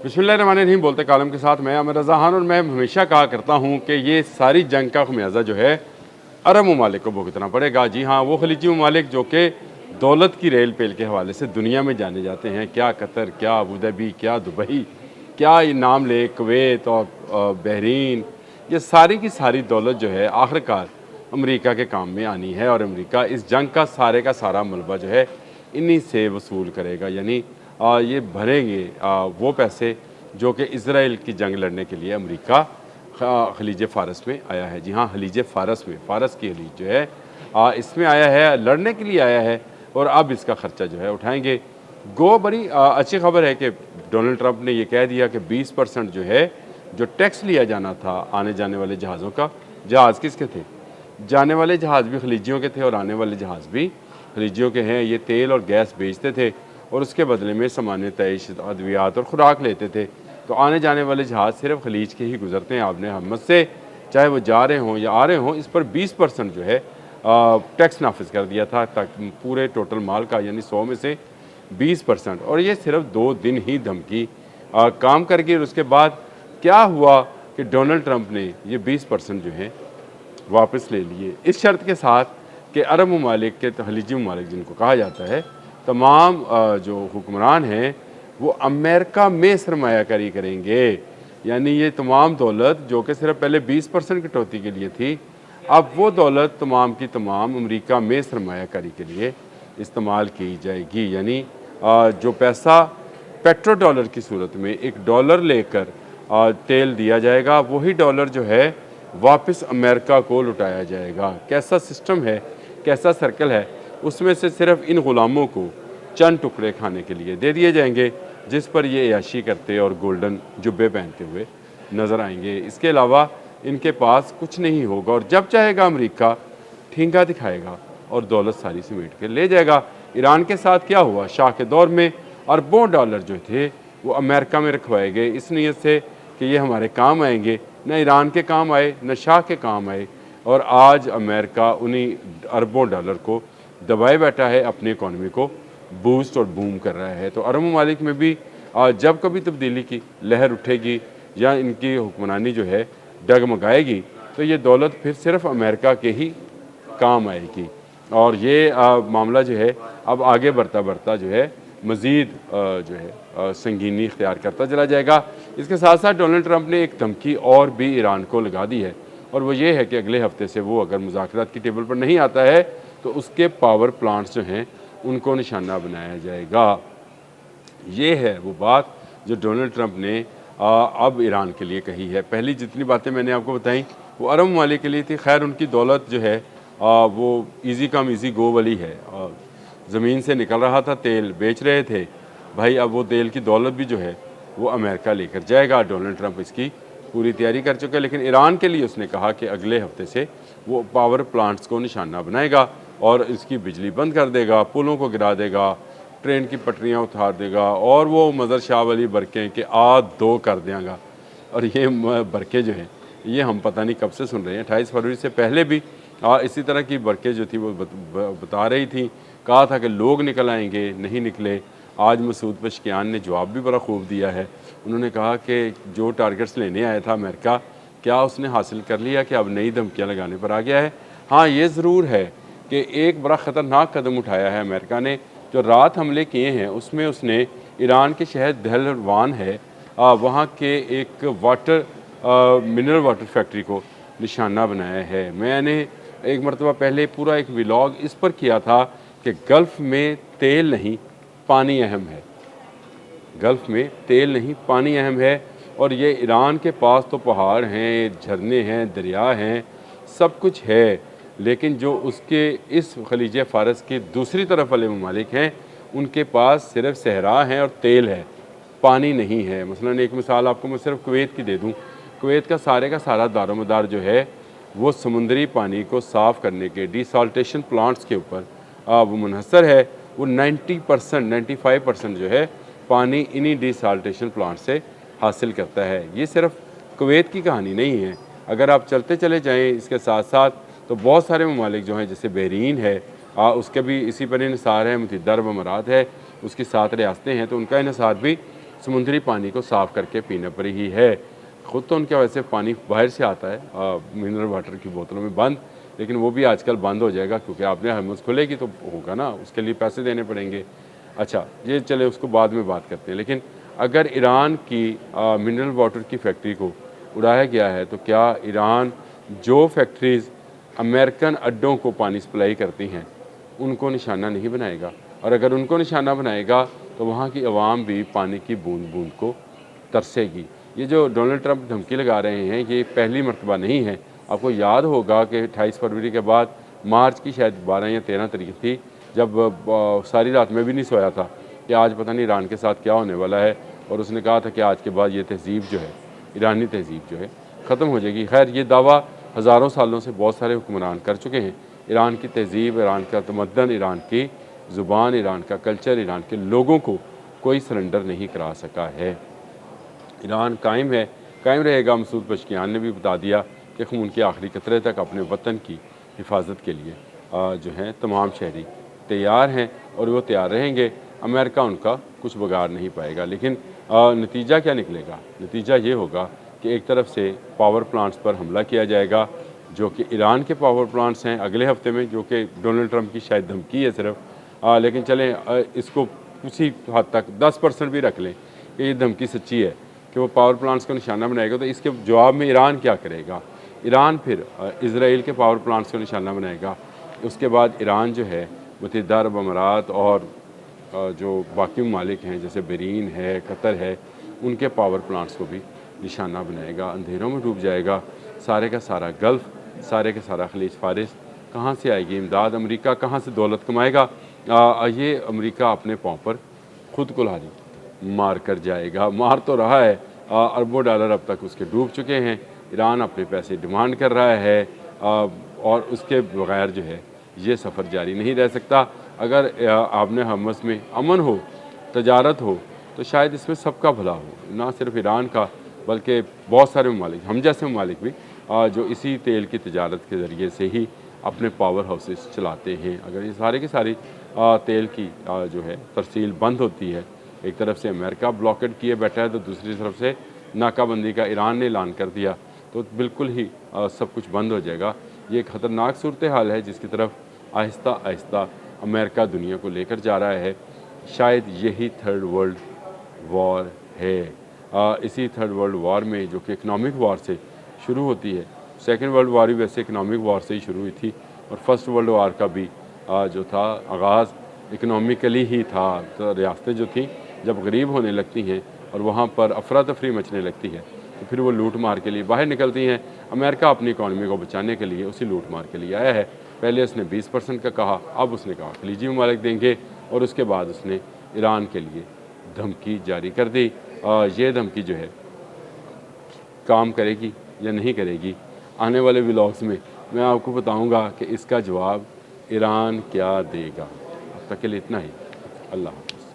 बिस्मिल्लाहिर्रहमानिर्रहीम। बोलते कालम के साथ मैं आमिर रज़ा खान। और मैं हमेशा कहा करता हूँ कि ये सारी जंग का खमियाजा जो है अरब ममालिक को भुगतना पड़ेगा। जी हाँ, वो खलीजी ममालिक जो कि दौलत की रेल पेल के हवाले से दुनिया में जाने जाते हैं, क्या कतर, क्या अबू धाबी, क्या दुबई, क्या ये नाम ले, कुवैत और बहरीन, ये सारी की सारी दौलत जो है आखिरकार अमेरिका के काम में आनी है। और अमेरिका इस जंग का सारा मलबा जो है इन्हीं से वसूल करेगा। यानी ये भरेंगे वो पैसे जो कि इसराइल की जंग लड़ने के लिए अमेरिका खलीज फ़ारस में आया है। जी हाँ, खलीज फ़ारस में, फ़ारस की खलीज जो है इसमें आया है, लड़ने के लिए आया है और अब इसका ख़र्चा जो है उठाएंगे। गो बड़ी अच्छी खबर है कि डोनाल्ड ट्रंप ने यह कह दिया कि 20% जो है, जो टैक्स लिया जाना था आने जाने वाले जहाज़ों का। जहाज़ किसके थे? जाने वाले जहाज़ भी खलीजियों के थे और आने वाले जहाज़ भी खलीजियों के हैं। ये तेल और गैस बेचते थे और उसके बदले में सामान्य तैश, अद्वियात और खुराक लेते थे। तो आने जाने वाले जहाज़ सिर्फ खलीज के ही गुजरते हैं आपने हमद से, चाहे वो जा रहे हों या आ रहे हों। इस पर 20% जो है टैक्स नाफिज कर दिया था, ताकि पूरे टोटल माल का यानी 100 में से 20%। और ये सिर्फ 2 दिन ही धमकी काम कर गई। और उसके बाद क्या हुआ कि डोनाल्ड ट्रंप ने ये 20% जो है वापस ले लिए, इस शर्त के साथ कि अरब ममालिक के खलीजी ममालिक जिनको कहा जाता है, तमाम जो हुक्मरान हैं वो अमेरिका में सरमायाकारी करेंगे। यानी ये तमाम दौलत जो कि सिर्फ पहले 20% कटौती के लिए थी, अब वो दौलत तमाम की तमाम अमेरिका में सरमायाकारी के लिए इस्तेमाल की जाएगी। यानी जो पैसा पेट्रो डॉलर की सूरत में $1 लेकर तेल दिया जाएगा, वही डॉलर जो है वापस अमेरिका को लुटाया जाएगा। कैसा सिस्टम है, कैसा सर्कल है। उसमें से सिर्फ इन ग़ुलामों को चंद टुकड़े खाने के लिए दे दिए जाएंगे, जिस पर ये अयाशी करते और गोल्डन जुब्बे पहनते हुए नज़र आएंगे। इसके अलावा इनके पास कुछ नहीं होगा और जब चाहेगा अमेरिका ठेंगा दिखाएगा और दौलत सारी समेट के ले जाएगा। ईरान के साथ क्या हुआ? शाह के दौर में अरबों डॉलर जो थे वो अमेरिका में रखवाए गए, इस नीयत से कि ये हमारे काम आएंगे। न ईरान के काम आए, न शाह के काम आए, और आज अमेरिका उन्हीं अरबों डॉलर को दबाए बैठा है, अपनी इकॉनमी को बूस्ट और बूम कर रहा है। तो अरब ममालिक में भी जब कभी तब्दीली की लहर उठेगी या इनकी हुक्मरानी जो है डगमगाएगी, तो ये दौलत फिर सिर्फ अमेरिका के ही काम आएगी। और ये मामला जो है अब आगे बढ़ता बढ़ता जो है मज़ीद जो है संगीनी इख्तियार करता चला जाएगा। इसके साथ साथ डोनाल्ड ट्रंप ने एक धमकी और भी ईरान को लगा दी है, और वो ये है कि अगले हफ्ते से वो अगर मुज़ाकरात की टेबल पर नहीं आता है तो उसके पावर प्लांट्स जो हैं उनको निशाना बनाया जाएगा। ये है वो बात जो डोनाल्ड ट्रंप ने अब ईरान के लिए कही है। पहली जितनी बातें मैंने आपको बताई वो अरब ममालिक के लिए थी। खैर, उनकी दौलत जो है वो ईज़ी कम ईज़ी गो वाली है। ज़मीन से निकल रहा था, तेल बेच रहे थे भाई, अब वो तेल की दौलत भी जो है वो अमेरिका लेकर जाएगा। डोनाल्ड ट्रंप इसकी पूरी तैयारी कर चुका है। लेकिन ईरान के लिए उसने कहा कि अगले हफ्ते से वो पावर प्लांट्स को निशाना बनाएगा और इसकी बिजली बंद कर देगा, पुलों को गिरा देगा, ट्रेन की पटरियाँ उतार देगा, और वो मदर शाह वाली बरकें कि दो कर देगा। और ये बरक़ें जो हैं ये हम पता नहीं कब से सुन रहे हैं। 28 फरवरी से पहले भी इसी तरह की बरक़ें जो थी वो बता रही थी। कहा था कि लोग निकल आएंगे, नहीं निकले। आज मसूद पेशकियान ने जवाब भी बड़ा खूब दिया है। उन्होंने कहा कि जो टारगेट्स लेने आया था अमेरिका, क्या उसने हासिल कर लिया कि अब नई धमकियाँ लगाने पर आ गया है। हाँ, ये ज़रूर है कि एक बड़ा ख़तरनाक कदम उठाया है अमेरिका ने। जो रात हमले किए हैं उसमें उसने ईरान के शहर दहलवान है वहाँ के एक मिनरल वाटर फैक्ट्री को निशाना बनाया है। मैंने एक मरतबा पहले पूरा एक व्लॉग इस पर किया था कि गल्फ़ में तेल नहीं पानी अहम है। गल्फ़ में तेल नहीं पानी अहम है। और ये ईरान के पास तो पहाड़ हैं, झरने हैं, दरिया हैं, सब कुछ है, लेकिन जो उसके इस खलीज फ़ारस के दूसरी तरफ वाले ममालिक हैं उनके पास सिर्फ सहरा हैं और तेल है, पानी नहीं है। मसलन एक मिसाल आपको मैं सिर्फ कुवैत की दे दूँ। कुवैत का सारा दारोमदार जो है वो समुद्री पानी को साफ़ करने के डिसाल्टेशन प्लांट्स के ऊपर वो मुनहसर है। वो 90% 95% जो है पानी इन्हीं डिसाल्टेशन प्लांट से हासिल करता है। ये सिर्फ कुवैत की कहानी नहीं है। अगर आप चलते चले जाएँ इसके साथ साथ तो बहुत सारे ममालिक जो हैं, जैसे बहरीन है उसके भी इसी पर इन्हिसार है, मुत्तहिदा अरब अमारात है, उसकी 7 रियासतें हैं, तो उनका इन्हिसार भी समुद्री पानी को साफ़ करके पीने पर ही है। ख़ुद तो उनके वैसे पानी बाहर से आता है मिनरल वाटर की बोतलों में बंद, लेकिन वो भी आजकल बंद हो जाएगा क्योंकि आपने हरमुज़ खुलेगी तो होगा ना, उसके लिए पैसे देने पड़ेंगे। अच्छा, ये चले उसको बाद में बात करते हैं। लेकिन अगर ईरान की मिनरल वाटर की फैक्ट्री को उड़ाया गया है तो क्या ईरान जो फैक्ट्रीज़ अमेरिकन अड्डों को पानी सप्लाई करती हैं उनको निशाना नहीं बनाएगा? और अगर उनको निशाना बनाएगा तो वहाँ की आवाम भी पानी की बूंद बूंद को तरसेगी। ये जो डोनाल्ड ट्रंप धमकी लगा रहे हैं ये पहली मरतबा नहीं है। आपको याद होगा कि 28 फरवरी के बाद मार्च की शायद 12 या 13 तारीख थी, जब सारी रात में भी नहीं सोया था कि आज पता नहीं ईरान के साथ क्या होने वाला है, और उसने कहा था कि आज के बाद ये तहज़ीब जो है, ईरानी तहज़ीब जो है ख़त्म हो जाएगी। खैर, ये दावा हज़ारों सालों से बहुत सारे हुक्मरान कर चुके हैं। ईरान की तहज़ीब, ईरान का तमद्दन, ईरान की ज़ुबान, ईरान का कल्चर, ईरान के लोगों को कोई सरेंडर नहीं करा सका है। ईरान कायम है, कायम रहेगा। मसूद पशकियान ने भी बता दिया कि खून के आखिरी कतरे तक अपने वतन की हिफाजत के लिए जो हैं तमाम शहरी तैयार हैं और वो तैयार रहेंगे। अमेरिका उनका कुछ बिगाड़ नहीं पाएगा। लेकिन नतीजा क्या निकलेगा? नतीजा ये होगा कि एक तरफ से पावर प्लांट्स पर हमला किया जाएगा, जो कि ईरान के पावर प्लांट्स हैं अगले हफ्ते में, जो कि डोनाल्ड ट्रंप की शायद धमकी है सिर्फ, लेकिन चलें इसको किसी हद तक 10% भी रख लें कि ये धमकी सच्ची है कि वो पावर प्लांट्स को निशाना बनाएगा, तो इसके जवाब में ईरान क्या करेगा? ईरान फिर इसराइल के पावर प्लांट्स को निशाना बनाएगा। उसके बाद ईरान जो है मुत्तहिदा अरब अमारात और जो बाकी ममालिक हैं जैसे बहरीन है, कतर है, उनके पावर प्लांट्स को भी निशाना बनाएगा। अंधेरों में डूब जाएगा सारे का सारा गल्फ़, सारे का सारा खलीज फारिस। कहाँ से आएगी इमदाद? अमेरिका कहाँ से दौलत कमाएगा? ये अमेरिका अपने पाँव पर खुद कुल्हाड़ी मार कर जाएगा। मार तो रहा है, अरबों डॉलर अब तक उसके डूब चुके हैं। ईरान अपने पैसे डिमांड कर रहा है और उसके बगैर जो है ये सफ़र जारी नहीं रह सकता। अगर आपने हरमुज़ में अमन हो, तजारत हो, तो शायद इसमें सबका भला हो, ना सिर्फ ईरान का बल्कि बहुत सारे ममालिक, हम जैसे ममालिक भी जो इसी तेल की तजारत के ज़रिए से ही अपने पावर हाउसेस चलाते हैं। अगर ये सारे की सारी तेल की जो है तरसील बंद होती है, एक तरफ से अमेरिका ब्लॉकेट किए बैठा है तो दूसरी तरफ से नाकाबंदी का ईरान ने ऐलान कर दिया, तो बिल्कुल ही सब कुछ बंद हो जाएगा। ये एक ख़तरनाक सूरत हाल है जिसकी तरफ आहिस्ता आहिस्ता अमेरिका दुनिया को लेकर जा रहा है। शायद यही थर्ड वर्ल्ड वॉर है। इसी थर्ड वर्ल्ड वॉर में, जो कि इकनॉमिक वॉर से शुरू होती है, सेकेंड वर्ल्ड वॉर भी वैसे इकनॉमिक वॉर से ही शुरू हुई थी, और फर्स्ट वर्ल्ड वॉर का भी जो था आगाज़ इकनॉमिकली ही था। तो रियासतें जो थी जब गरीब होने लगती हैं और वहाँ पर अफरा तफरी मचने लगती है तो फिर वो लूट मार के लिए बाहर निकलती हैं। अमेरिका अपनी इकॉनमी को बचाने के लिए उसी लूट मार के लिए आया है। पहले उसने 20% का कहा, अब उसने कहा खलीजी ममालिक देंगे, और उसके बाद उसने ईरान के लिए धमकी जारी कर दी। ये धमकी जो है काम करेगी या नहीं करेगी, आने वाले व्लॉग्स में मैं आपको बताऊंगा कि इसका जवाब ईरान क्या देगा। अब तक के लिए इतना ही। अल्लाह।